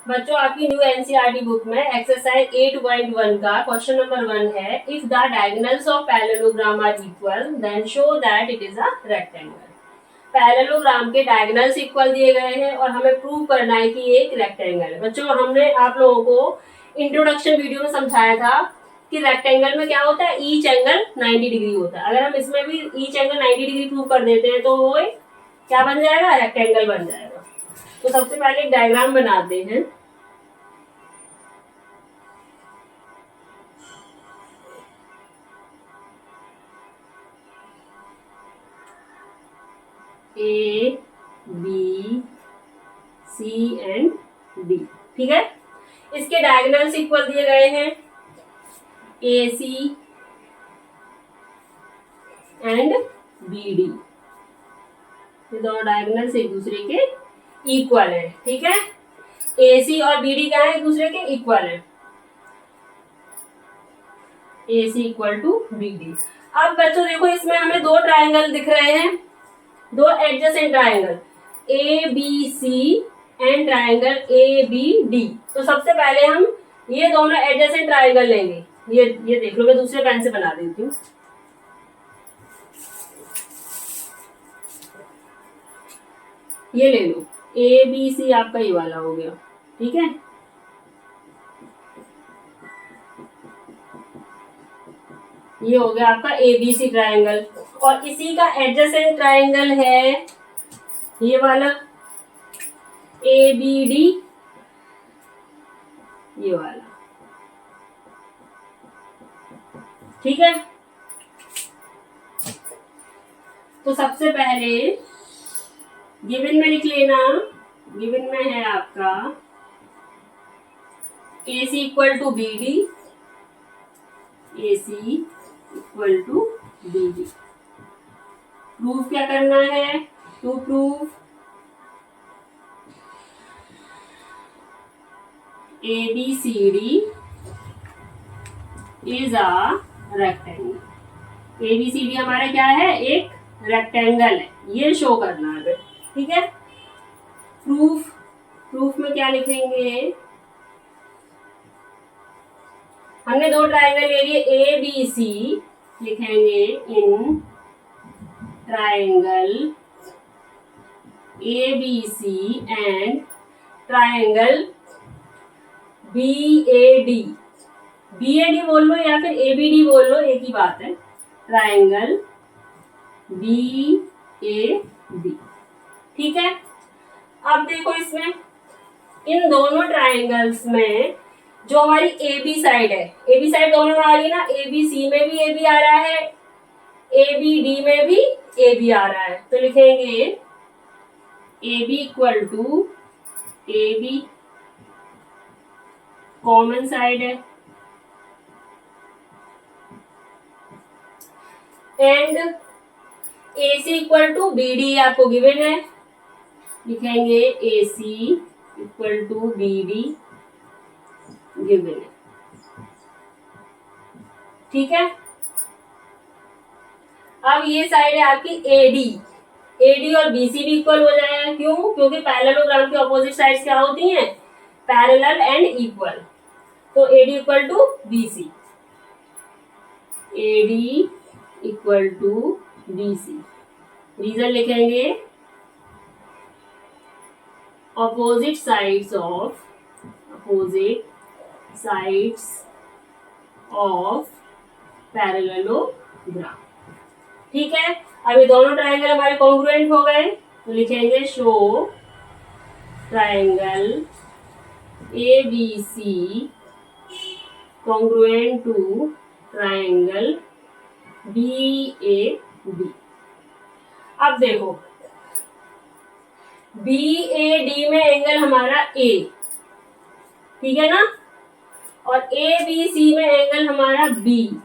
बच्चों आपकी new NCERT book में एक्सरसाइज 8.1 का क्वेश्चन नंबर 1 है, if the diagonals of parallelogram are equal then show that it is a rectangle. Parallelogram के diagonals equal दिए गए हैं और हमें प्रूव करना है कि ये एक रेक्टेंगल है। बच्चों हमने आप लोगों को इंट्रोडक्शन वीडियो में समझाया था कि रेक्टेंगल में क्या होता है, ईच एंगल 90 डिग्री होता है। अगर हम इसमें भी ईच एंगल 90 डिग्री प्रूव कर देते हैं तो वो क्या बन जाएगा, रेक्टेंगल बन जाएगा। तो सबसे पहले एक डायग्राम बनाते हैं। A B C and D, ठीक है। इसके डायगोनल्स इक्वल दिए गए हैं, A C and B D. ये दोनों डायगोनल्स एक दूसरे के इक्वल है, ठीक है। ए सी और बी डी क्या है, एक दूसरे के इक्वल है। A C equal to B D. अब बच्चों देखो इसमें हमें दो ट्राइंगल दिख रहे हैं, दो adjacent triangle A B C and triangle A B D. तो सबसे पहले हम ये दोनों एडजेसेंट ट्राइंगल लेंगे। ये देख लो, मैं दूसरे पेन से बना देती हूँ। ये ले लो, ए बी सी आपका ये वाला हो गया, ठीक है। ये हो गया आपका ए बी सी ट्राइंगल, और इसी का एडजेसेंट ट्राइंगल है ये वाला ए बी डी, ये वाला, ठीक है। तो सबसे पहले गिवन में लिख लेना, गिवन में है आपका A C equal to B D, A C equal to B D. Proof क्या करना है, to prove A B C D is a rectangle. A B C D हमारा क्या है, एक रेक्टेंगल है, ये शो करना है, ठीक है। प्रूफ में क्या लिखेंगे, हमने दो ट्राइंगल ले लिए ए बी सी, लिखेंगे in triangle A B C and triangle B A D. B A D बोल लो या फिर ए बी डी बोल लो, एक ही बात है। ट्राइंगल बी ए डी, ठीक है। अब देखो इसमें इन दोनों ट्राइंगल्स में जो हमारी ए बी साइड है, ए बी साइड दोनों में आ रही है ना, ए बी सी में भी ए बी आ रहा है, ए बी डी में भी ए बी आ रहा है। तो लिखेंगे A B equal to A B, common side है, and A C equal to B D आपको गिवन है, लिखेंगे A C equal to B D given है, ठीक है। अब ये साइड है आपकी एडी, एडी और बीसी भी इक्वल हो जाएगा, क्यों, क्योंकि पैरेललोग्राम की अपोजिट साइड्स क्या होती हैं, पैरेलल एंड इक्वल। तो AD equal to BC, AD equal to BC. Reason लिखेंगे opposite sides of पैरेललोग्राम, ठीक है। अब ये दोनों ट्राइंगल हमारे कॉन्ग्रुएंट हो गए, तो लिखेंगे show triangle A B C congruent to triangle B A D. अब देखो बी ए डी में एंगल हमारा ए, ठीक है ना, और ए बी सी में एंगल हमारा बी,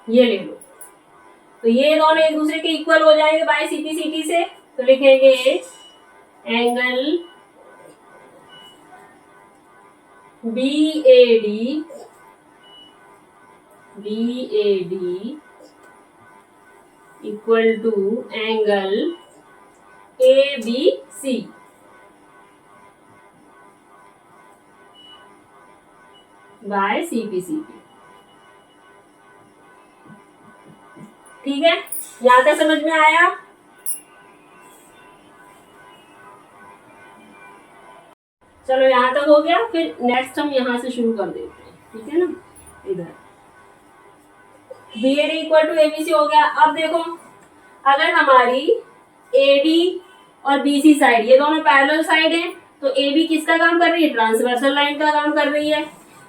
ये ले लो। तो ये दोनों एक दूसरे के इक्वल हो जाएंगे बाय सीटी सीटी से। तो लिखेंगे angle B A D equal to angle A B C. By CPCP। ठीक है, यहां तक समझ में आया? चलो यहां तक हो गया, फिर नेक्स्ट हम यहां से शुरू कर देते हैं, ठीक है ना। इधर BAD इक्वल टू ABC हो गया। अब देखो, अगर हमारी AD और BC साइड ये दोनों पैरेलल साइड है, तो AB किसका काम कर रही है? ट्रांसवर्सल लाइन का काम कर रही है।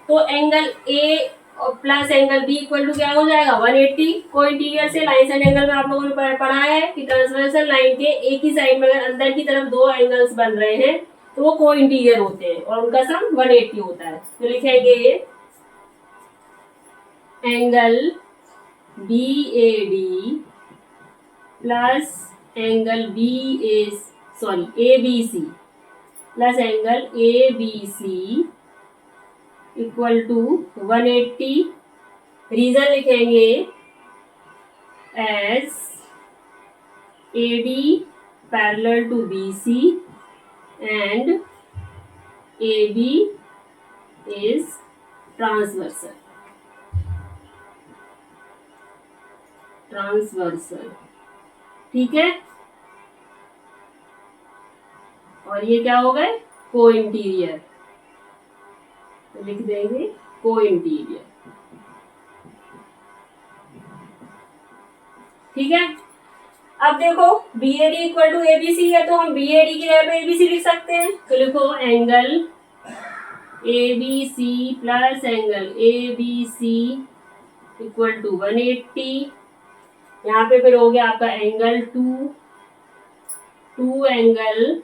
तो angle A plus angle B equal to क्या हो जाएगा? 180। को इंटीरियर से लाइन एंड एंगल में आप लोगों ने पढ़ा है कि ट्रांसवर्सल लाइन के एक ही साइड में अगर अंदर की तरफ दो एंगल्स बन रहे हैं तो वो को इंटीरियर होते हैं और उनका सम 180 होता है। तो लिखेंगे angle BAD plus angle ABC plus angle ABC equal to 180। Reason लिखेंगे as AD parallel to BC and AB is transversal. ठीक है, और ये क्या हो गए? को इंटीरियर। तो लिख देंगे को इंटीरियर। ठीक है, अब देखो BAD इक्वल टू ABC है, तो हम BAD की जगह पे ABC लिख सकते हैं। तो लिखो angle ABC plus angle ABC equal to 180। यहाँ पे फिर हो गया आपका angle 2 angle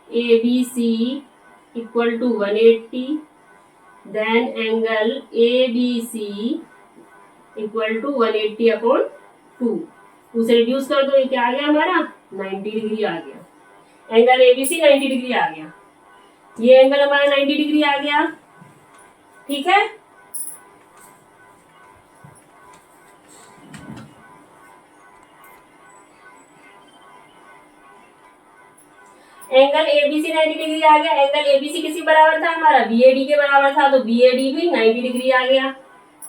ABC equal to 180, then angle ABC equal to 180 upon 2 से रिड्यूस कर दो, ये क्या आ गया हमारा? 90 डिग्री आ गया। एंगल ABC 90 डिग्री आ गया, ये एंगल हमारा 90 डिग्री आ गया। ठीक है, एंगल ABC 90 डिग्री आ गया। एंगल ABC किसी बराबर था? हमारा BAD के बराबर था, तो BAD भी 90 डिग्री आ गया।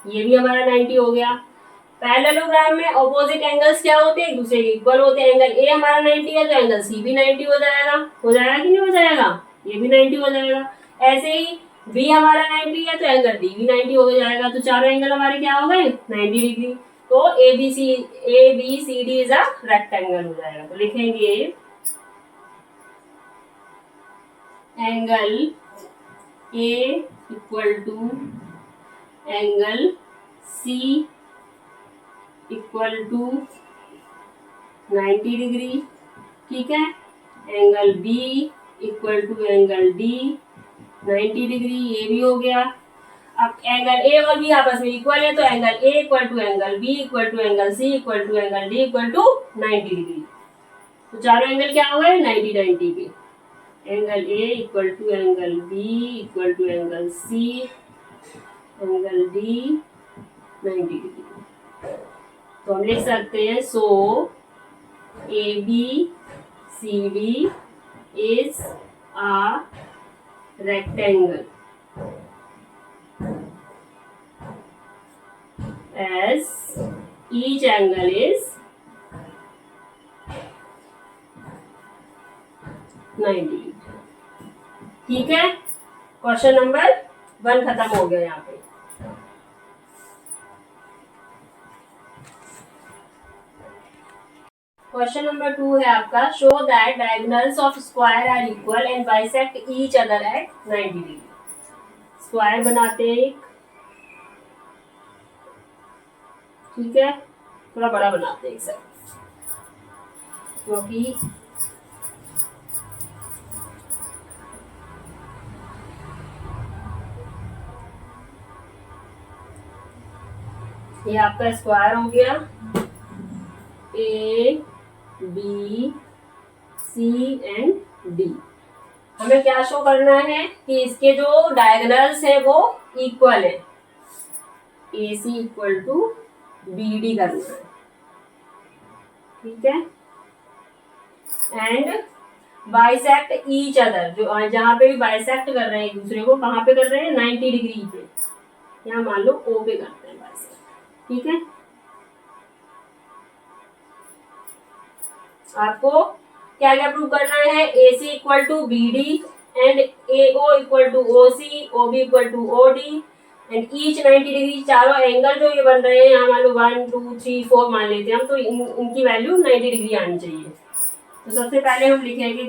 ये भी हमारा 90 हो गया। पैरेललोग्राम में ऑपोजिट एंगल्स क्या होते हैं? एक दूसरे के इक्वल होते हैं। एंगल A हमारा 90 है, तो एंगल C भी 90 हो जाएगा। हो जाएगा कि नहीं हो जाएगा? ये भी 90 हो जाएगा। ऐसे ही B हमारा 90 है, तो एंगल D भी 90 हो जाएगा। तो चारों एंगल हमारे क्या हो गए? 90 डिग्री। तो ABCD इज अ रेक्टेंगल हो जाएगा। तो लिखेंगे angle A equal to angle C equal to 90 degree. ठीक है, angle B equal to angle D 90 degree, ये भी हो गया। अब एंगल A और B आपस में इक्वल है, तो angle A equal to angle B equal to angle C equal to angle D equal to 90 degree. तो चारों एंगल क्या हो गए? 90 के। Angle A equal to angle B equal to angle C angle D 90 degree. तो हम लिख सकते हैं so ABCD is a rectangle as each angle is 90। ठीक है, क्वेश्चन नंबर 1 खत्म हो गया यहाँ पे। क्वेश्चन नंबर 2 है आपका, show that diagonals of square are equal and bisect each other at 90 degree. Square बनाते हैं एक, ठीक है, थोड़ा बड़ा बनाते हैं एक साइड, क्योंकि ये आपका स्क्वायर हो गया A B C and D। हमें क्या शो करना है कि इसके जो डायगोनल्स है वो इक्वल है। AC इक्वल टू BD करना है, ठीक है। एंड बाइसेक्ट ईच अदर, जो जहाँ पे भी बाइसेक्ट कर रहे हैं एक दूसरे को, कहाँ पे कर रहे हैं, 90 डिग्री पे, यहाँ मान लो ओ पे करते हैं बाइसेक्ट। ठीक है, आपको क्या क्या प्रूव करना है, A C equal to B D and A O equal to O C, O B equal to O D and each 90 degree. चारों एंगल जो ये बन रहे हैं यहाँ मान लो 1 2 3 4 मान लेते हैं हम, तो इनकी वैल्यू 90 डिग्री आनी चाहिए। तो सबसे पहले हम लिखेंगे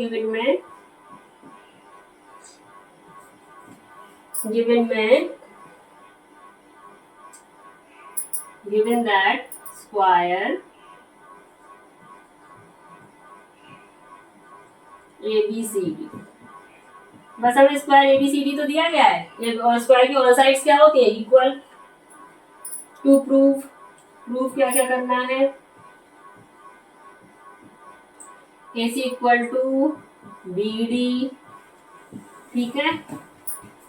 given that square ABCD, बस हमें स्क्वायर ABCD तो दिया गया है, ये और स्क्वायर की ऑल साइड्स क्या होती है, इक्वल। टू प्रूफ क्या क्या करना है, AC इक्वल टू BD, ठीक है,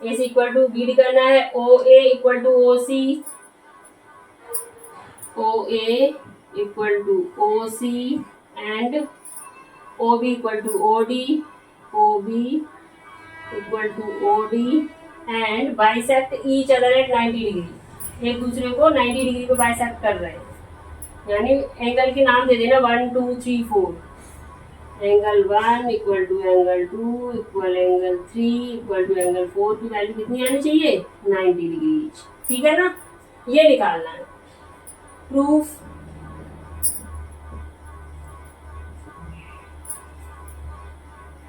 AC इक्वल टू BD करना है, OA equal to OC, OA equal to OC and OB equal to OD, OB equal to OD and bisect each other at 90 degree, एक दूसरे को 90 degree पे bisect कर रहे हैं, यानी एंगल के नाम दे देना 1 2 3 4, angle 1 equal to angle 2 equal angle 3 equal to angle 4 की वैल्यू कितनी आनी चाहिए, 90 डिग्री ईच। ठीक है ना, ये निकालना है प्रूफ।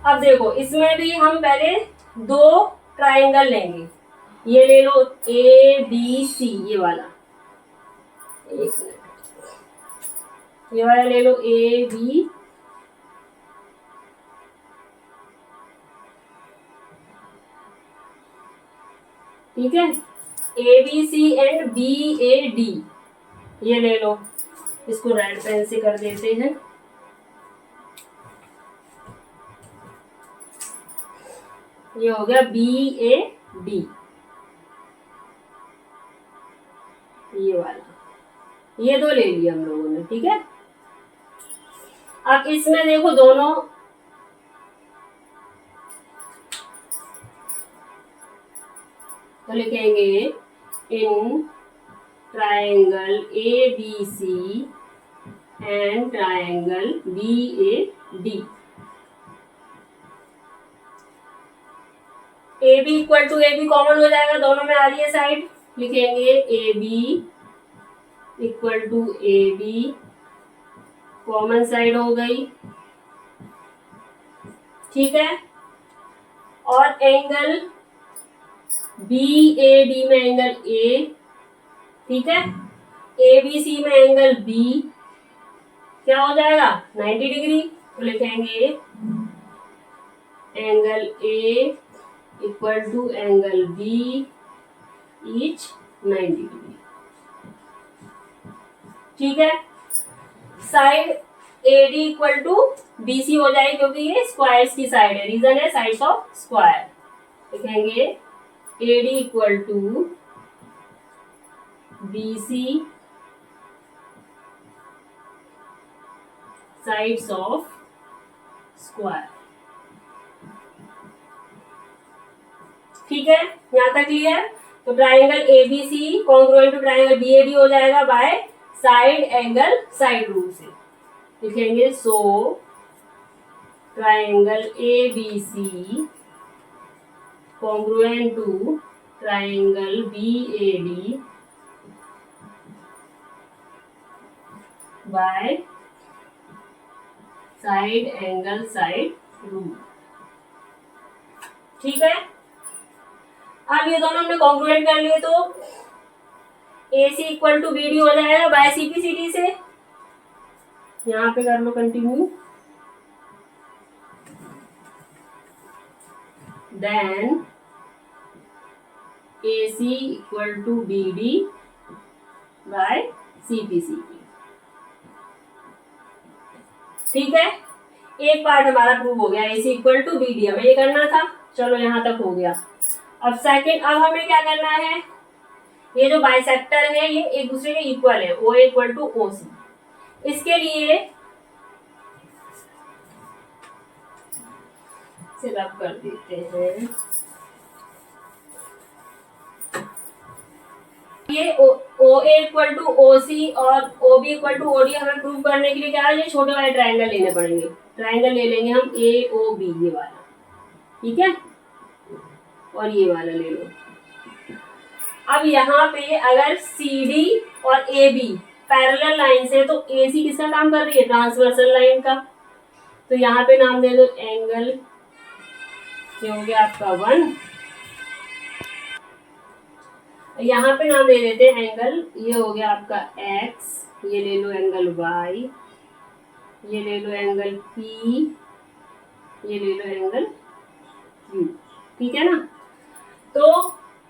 अब देखो इसमें भी हम पहले दो ट्राइंगल लेंगे, ये ले लो ABC, ये वाला, एक मिनट, ये वाला ले लो AB, ठीक है, ABC एंड BAD, ये ले लो, इसको रेड पेन से कर देते हैं, ये हो गया BAD, ये वाला, ये दो ले लिया हम लोगों ने। ठीक है, अब इसमें देखो दोनों तो लिखेंगे in triangle ABC and triangle BAD, AB equal to AB common हो जाएगा, दोनों में आ रही है साइड, लिखेंगे AB equal to AB, common side हो गई। ठीक है, और एंगल BAD में एंगल A, ठीक है, ABC में एंगल B क्या हो जाएगा, 90 डिग्री, तो लिखेंगे angle A equal to angle B each 90 degree. ठीक है, side AD equal to BC हो जाएगी, क्योंकि ये स्क्वायर्स की साइड है, रीजन है साइड्स ऑफ स्क्वायर, लिखेंगे AD equal to BC sides of square. ठीक है, यहां तक क्लियर। तो triangle ABC congruent to triangle BAD हो जाएगा by side angle side rule से, लिखेंगे so triangle ABC congruent to triangle BAD by side angle side rule. ठीक है, अब ये दोनों हमने कॉन्ग्रुएंट कर लिए, तो AC इक्वल टू BD हो जाएगा बाय CPCD से, यहां पे कर लो continue, then AC equal to BD by CPCD। ठीक है, एक पार्ट हमारा प्रूव हो गया, AC इक्वल टू BD हमें ये करना था, चलो यहां तक हो गया। अब सेकंड, अब हमें क्या करना है, ये जो बाइसेक्टर है ये एक दूसरे के इक्वल है, OA इक्वल टू OC, इसके लिए से रब कर देते हैं। ये ओ ए इक्वल टू ओ सी और O B equal to O D हमें प्रूव करने के लिए क्या है, ये छोटे वाले ट्रायंगल लेने पड़ेंगे। ट्रायंगल ले लेंगे हम ए ओ बी, ये वाला, ठीक है, और ये वाला ले लो। अब यहाँ पे अगर सी डी और ए बी पैरेलल लाइन से, तो ए सी किसका काम कर रही है, ट्रांसवर्सल लाइन का। तो यहाँ पे नाम दे दो एंगल, ये हो गया आपका 1। यहाँ पे नाम दे देते हैं एंगल, ये हो गया आपका x, ये ले लो एंगल y, ये ले लो एंगल p, ये ले लो एंगल q, ठीक है ना। तो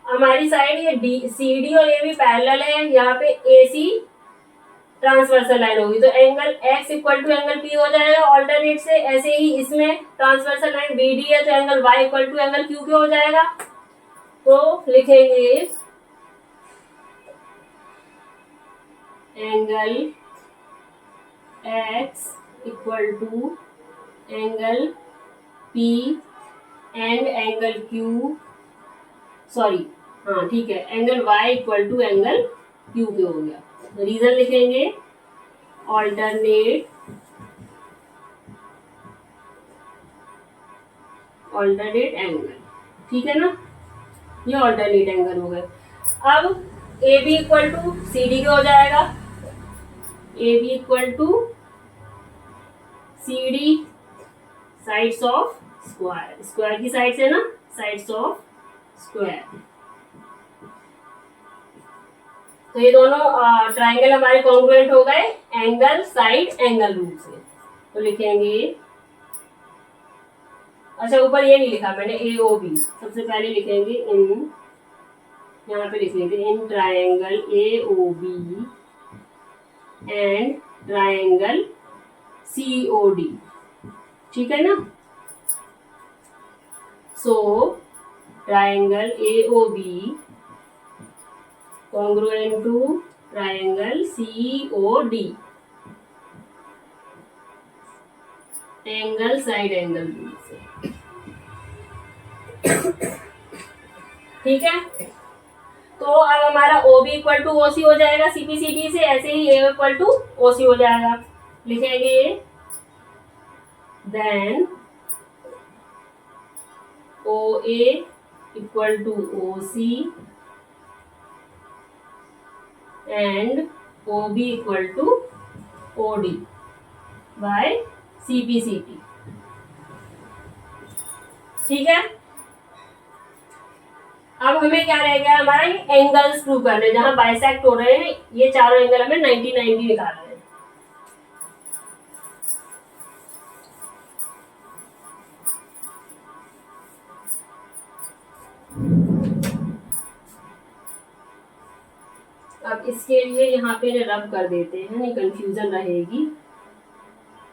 हमारी साइड ये डी सी डी और ए भी पैरेलल है, यहाँ पे ए सी ट्रांसवर्सल लाइन होगी, तो angle x equal to angle p हो जाएगा ऑल्टरनेट से। ऐसे ही इसमें ट्रांसवर्सल लाइन बी डी है, तो angle y equal to angle q हो जाएगा। तो लिखेंगे angle x equal to angle p and angle q, sorry हाँ ठीक है, angle y equal to angle q हो गया। रीजन लिखेंगे ऑल्टरनेट एंगल, ठीक है ना, ये ऑल्टरनेट एंगल हो गए। अब A B equal to C D हो जाएगा, A B equal to C D sides of square, square की साइड से ना, साइड्स ऑफ स्क्वायर। तो ये दोनों ट्राइंगल हमारे कॉन्ग्रुएंट हो गए एंगल साइड एंगल रूल से। तो लिखेंगे, अच्छा ऊपर ये नहीं लिखा मैंने, ए ओ बी सबसे पहले लिखेंगे इन, यहाँ पे लिख लेंगे in triangle A O B and triangle C O D, ठीक है ना। So triangle A O B congruent to triangle COD, angle side angle rule से, ठीक है। तो अब हमारा OB इक्वल टू OC हो जाएगा CPCD से, ऐसे ही A इक्वल टू OC हो जाएगा। लिखेंगे then OA equal to OC and OB equal to OD by CPCT, ठीक है। अब हमें क्या रह गया, हमारा ये एंगल्स प्रूव करने, जहां बाइसेक्ट हो रहे हैं ये चारों एंगल, हमें 90 90 निकालना है। अब इसके लिए यहाँ पे रब कर देते हैं, नहीं कंफ्यूजन रहेगी,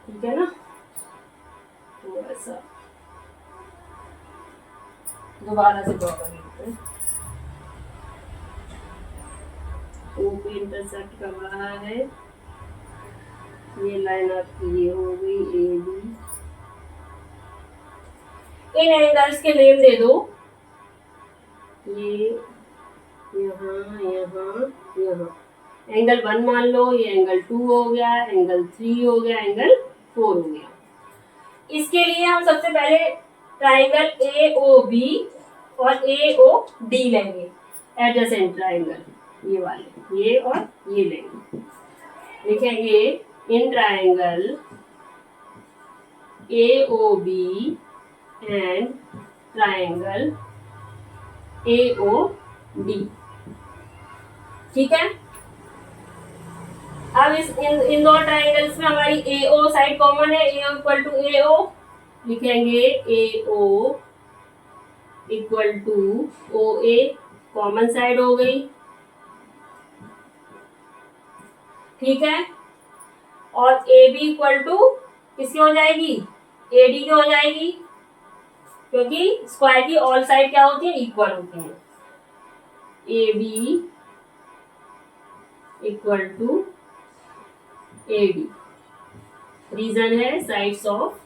ठीक है ना। थोड़ा सा दोबारा से ड्रॉ कर लेते हैं। ओ पे इंटरसेक्ट कर रहा है, ये लाइन आपकी ये हो गई ए बी। इन एंगल्स के नेम दे दो, ये यहाँ यहाँ यहाँ, एंगल 1 मान लो, ये एंगल 2 हो गया, एंगल 3 हो गया, एंगल 4 हो गया। इसके लिए हम सबसे पहले ट्राइंगल AOB और AOD लेंगे, एडजेसेंट ट्राइंगल, ये वाले, ये और ये लेंगे। लिखेंगे in triangle AOB and triangle AOD, ठीक है। अब इन दो ट्राइंगल्स में हमारी AO साइड कॉमन है, AO इक्वल टू AO, लिखेंगे AO equal to OA, common side हो गई, ठीक है। और AB इक्वल टू किसकी हो जाएगी, AD की हो जाएगी, क्योंकि स्क्वायर की ऑल साइड क्या होती है, इक्वल होती है। AB equal to AD, reason है साइड्स ऑफ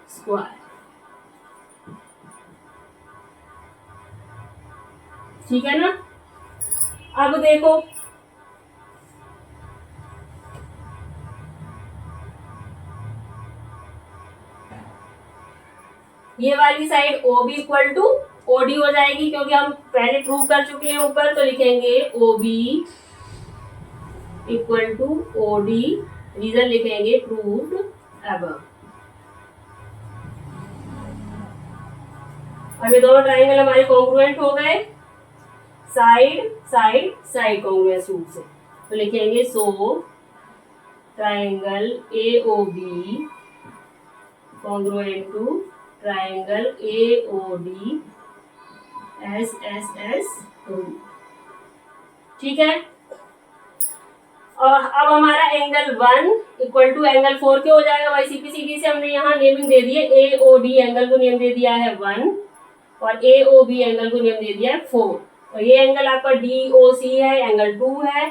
स्क्वायर, ठीक है ना। अब देखो ये वाली side O B equal to O D हो जाएगी, क्योंकि हम पहले प्रूव कर चुके हैं ऊपर, तो लिखेंगे O B equal to O D, reason लिखेंगे प्रूव्ड अबव। अब ये दोनों ट्राइंगल हमारे कॉन्ग्रुएंट हो गए, साइड साइड साइड कॉन्ग्रुएंस रूप से, तो लिखेंगे so triangle A O B congruent to triangle A O D S S S ठीक है। और अब हमारा एंगल 1 इक्वल टू एंगल 4 के हो जाएगा, वही सीपीसीडी से हमने यहाँ नेमिंग दे दी है, ए ओ डी एंगल को नेम दे दिया है 1 और ए ओ बी एंगल को नेम दे दिया है 4। और ये एंगल आपका डी ओ सी है, एंगल 2 है,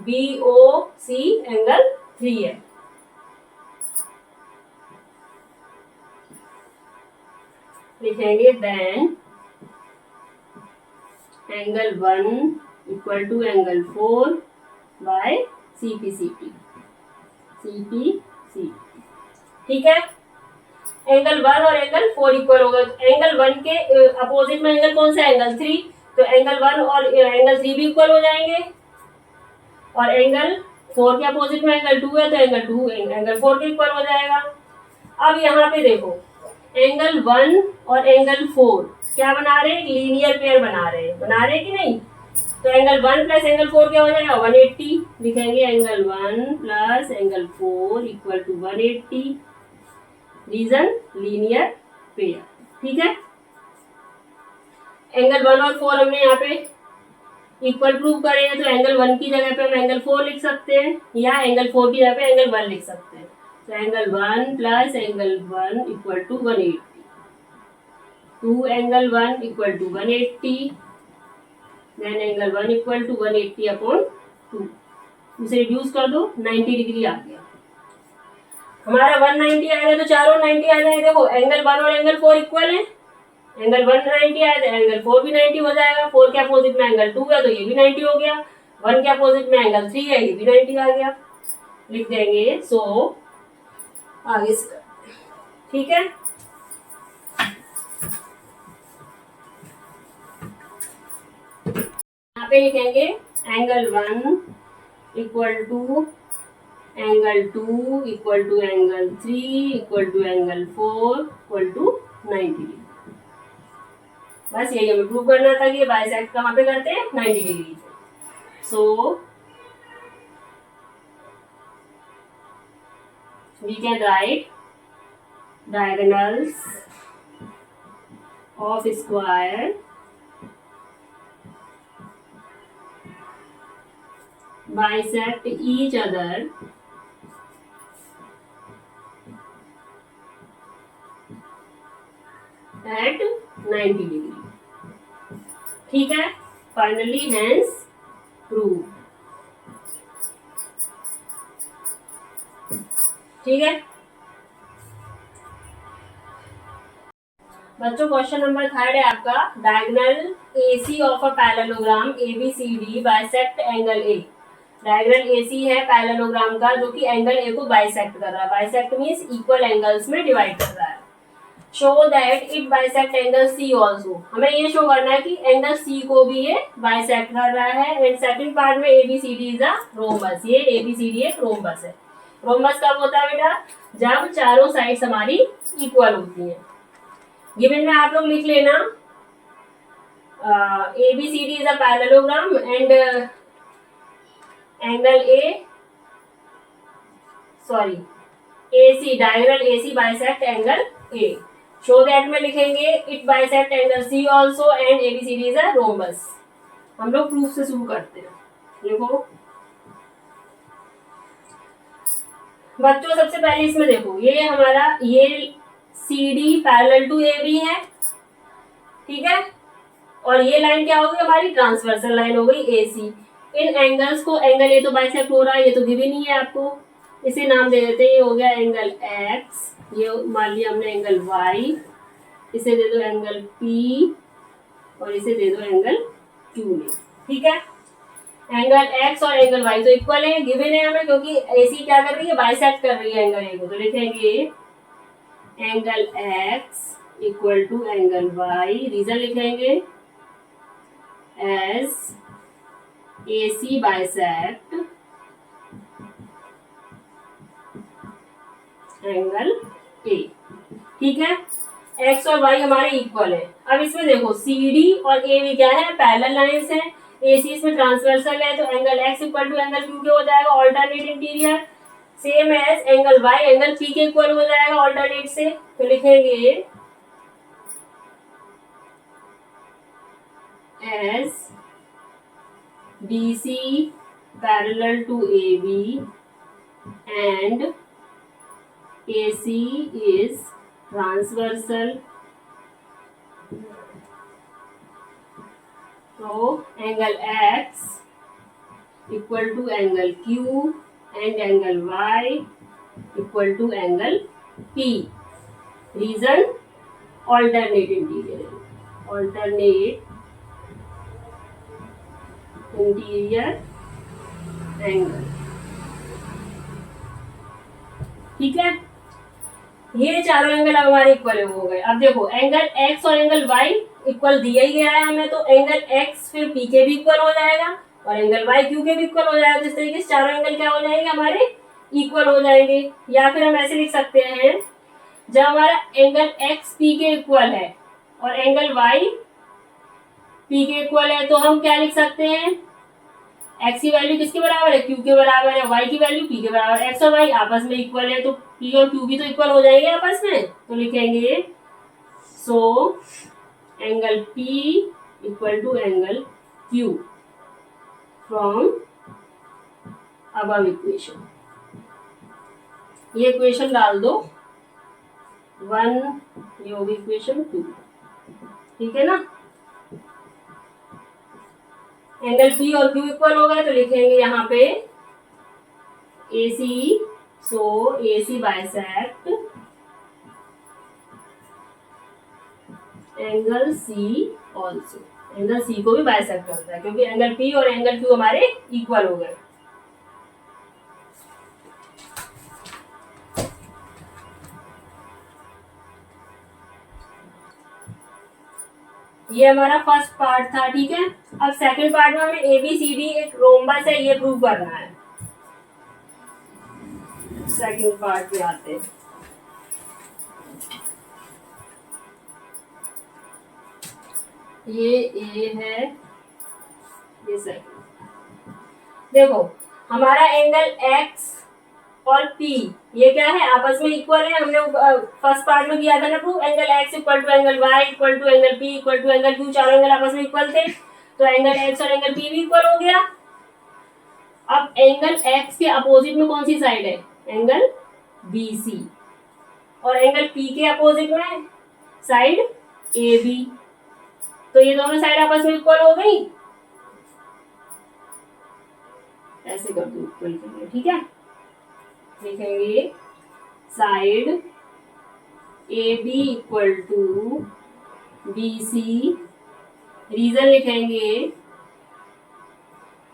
बी ओ सी एंगल 3 है। लिखेंगे then angle 1 equal to angle 4 by CPCT, CPC. ठीक है, एंगल 1 और एंगल 4 इक्वल होगा, तो एंगल 1 के अपोजिट में एंगल कौन सा है, एंगल 3, तो एंगल 1 और एंगल 3 भी इक्वल हो जाएंगे। और एंगल 4 के अपोजिट में एंगल 2 है, तो एंगल 2 एंगल 4 के इक्वल हो जाएगा। अब यहाँ पे देखो एंगल 1 और एंगल 4 क्या बना रहे हैं, लीनियर पेयर बना रहे हैं कि नहीं। तो एंगल 1 प्लस एंगल 4 क्या हो जाएगा, 180। लिखेंगे angle 1 plus angle 4 equal to 180, reason linear pair. ठीक है, एंगल 1 और 4 हमने यहाँ पे इक्वल प्रूव करे हैं, तो एंगल 1 की जगह पे हम एंगल 4 लिख सकते हैं, या एंगल 4 की जगह पे एंगल 1 लिख सकते हैं। तो angle 1 plus angle 1 equal to 180, 2 angle 1 equal to 180, then angle 1 equal to 180 upon 2, इसे रिड्यूस कर दो, 90 डिग्री आ गया हमारा। 190 आएगा तो चारों 90 आ जाएंगे। देखो एंगल 1 और एंगल 4 इक्वल है, एंगल 1 90 आया तो एंगल 4 भी 90 हो जाएगा। 4 के अपोजिट में एंगल 2 है तो ये भी 90 हो गया, 1 के अपोजिट में एंगल 3 है, ये भी 90 आ गया। लिख देंगे सो आगे से। ठीक है, यहाँ पे लिखेंगे angle 1 equal to angle 2 equal to angle 3 equal to angle 4 equal to 90 degree. बस यही हमें प्रूव करना था कि बाइसेक्ट कहाँ पे करते हैं, 90 डिग्री से। So we can write diagonals of square bisect each other at 90 degree। ठीक है, फाइनली हेंस प्रूव। ठीक है बच्चों, क्वेश्चन नंबर 3 है आपका, diagonal AC of a parallelogram ABCD bisect angle A। Diagonal AC है पैरेललोग्राम का जो कि एंगल A को बाइसेक्ट कर रहा है। बाइसेक्ट मींस इक्वल एंगल्स में डिवाइड कर रहा है। Show that it bisect angle C also, हमें ये शो करना है कि एंगल C को भी ये बाइसेक्ट कर रहा है। एंड सेकंड पार्ट में ABCD इज अ रोम्बस, ये ABCD एक रोम्बस है। रोम्बस कब होता है बेटा, जब चारों साइड्स हमारी इक्वल होती हैं। गिवन में आप लोग लिख लेना ABCD is a parallelogram and angle AC diagonal AC bisect angle A। Show that में लिखेंगे it bisect angle C also and ABCD is a rhombus. हम लोग प्रूफ से शुरू करते हैं। देखो बच्चों, सबसे पहले इसमें देखो ये हमारा ये CD पैरेलल टू AB है, ठीक है, और ये लाइन क्या होगी हमारी, ट्रांसवर्सल लाइन हो गई AC। इन एंगल्स को, एंगल A तो बाइसेक्ट हो रहा है, ये तो गिवन ही है आपको, इसे नाम दे देते हैं, ये हो गया एंगल X, ये मान लिया हमने एंगल Y, इसे दे दो एंगल P और इसे दे दो एंगल Q में। ठीक है, एंगल X और एंगल Y तो इक्वल है, गिवन है हमें, क्योंकि AC क्या कर रही है, बाइसेक्ट कर रही है एंगल A को। तो लिखेंगे angle X equal to angle Y, reason लिखेंगे as AC bisect angle A। ठीक है, एक्स और वाई हमारे इक्वल है। अब इसमें देखो CD और AB क्या है, पैरेलल लाइंस है, AC इसमें ट्रांसवर्सल है, तो angle X equal to angle Q के हो जाएगा alternate interior, same as angle Y angle P के इक्वल हो जाएगा ऑल्टरनेट से। तो लिखेंगे as BC parallel to AB and AC is transversal, so angle X equal to angle Q and angle Y equal to angle P. Reason alternate interior angle। ठीक है, ये चारों एंगल हमारे इक्वल हो गए। अब देखो एंगल X और एंगल Y इक्वल दिया ही गया है हमें, तो एंगल X फिर P के भी इक्वल हो जाएगा और एंगल Y Q के भी इक्वल हो जाएगा। तो इस तरीके से चारों एंगल क्या हो जाएंगे, हमारे इक्वल हो जाएंगे। या फिर हम ऐसे लिख सकते हैं, जब हमारा एंगल X P के इक्वल है और एंगल Y P के इक्वल है, तो हम क्या लिख सकते हैं, x की वैल्यू किसके बराबर है, q के बराबर है, y की वैल्यू p के बराबर है। x और y आपस में इक्वल है, तो p और q भी तो इक्वल हो जाएंगे आपस में। तो लिखेंगे so angle p equal to angle q from above equation. ये इक्वेशन डाल दो 1, ये होगी इक्वेशन 2। ठीक है ना, एंगल P और Q इक्वल हो गए, तो लिखेंगे यहाँ पे AC, सो AC bisect angle C also, angle C को भी बाइसेक्ट करता है, क्योंकि एंगल P और एंगल Q हमारे इक्वल हो गए। ये हमारा फर्स्ट पार्ट था। ठीक है, अब सेकंड पार्ट में हमें ABCD एक रोम्बस है, ये प्रूव करना है। सेकंड पार्ट में आते हैं। ये A है, ये सेकंड। देखो हमारा एंगल X और P ये क्या है, आपस में इक्वल है। हमने फर्स्ट पार्ट में किया था ना prove, angle X equal to angle Y equal to angle P equal to angle Q, चारों एंगल आपस में इक्वल थे, तो एंगल X और एंगल P भी इक्वल हो गया। अब एंगल X के अपोजिट में कौन सी साइड है, एंगल BC, और एंगल P के अपोजिट में साइड AB, तो ये दोनों साइड आपस में इक्वल हो गई। ऐसे कर दो इक्वल करिए। ठीक है, लिखेंगे side AB equal to BC, reason लिखेंगे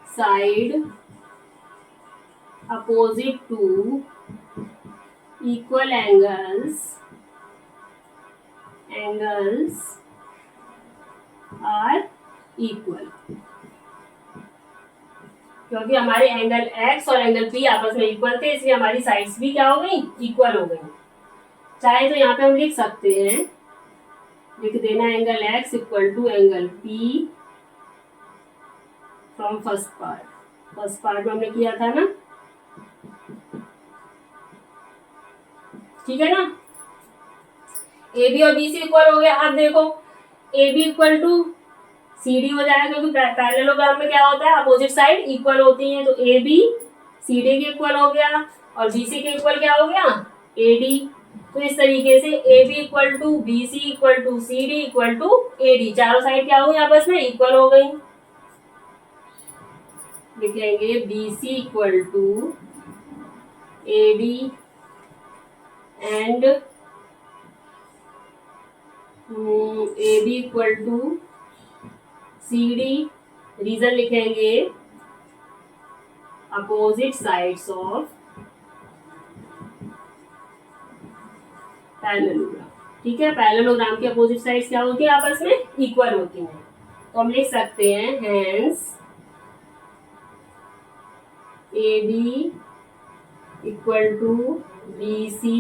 side opposite to equal angles are equal, क्योंकि हमारे एंगल X और एंगल P आपस में इक्वल थे, इसलिए हमारी साइड्स भी क्या हो गई, इक्वल हो गई। चाहे तो यहाँ पे हम लिख सकते हैं, लिख देना angle X equal to angle P from first part में हमने किया था ना। ठीक है ना, AB और BC इक्वल हो गया। अब देखो AB इक्वल टू CD हो जाएगा, क्योंकि पैरेललोग्राम में क्या होता है, अपोजिट साइड इक्वल होती है, तो AB CD के इक्वल हो गया और BC के इक्वल क्या हो गया, AD। तो इस तरीके से AB equal to BC equal to CD equal to AD, चारों साइड क्या हो गई, आपस में इक्वल हो गई। लिखेंगे BC equal to AD and A B equal to C D, reason लिखेंगे अपोजिट साइड्स ऑफ पैरेललोग्राम। ठीक है, पैरेललोग्राम की अपोजिट साइड्स क्या होती है, आपस में इक्वल होती हैं। तो हम लिख सकते हैं hence A B equal to B C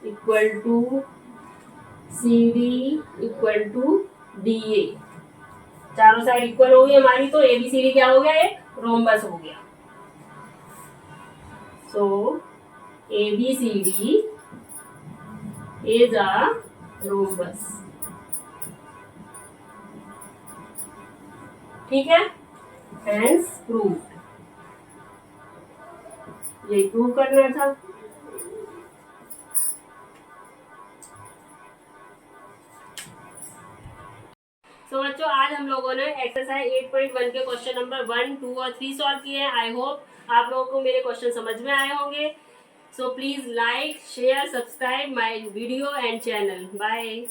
equal to C D equal to D A. चारों साइड इक्वल हो गई हमारी, तो ए बी सी डी क्या हो गया, एक रोम्बस हो गया। So A B C D is a rhombus। ठीक है, hence proved। ये प्रूव करना था। तो बच्चों आज हम लोगों ने एक्सरसाइज 8.1 के क्वेश्चन नंबर 1, 2 और 3 सॉल्व किए हैं। आई होप आप लोगों को मेरे क्वेश्चन समझ में आए होंगे। So please like, share, subscribe my video and channel. Bye.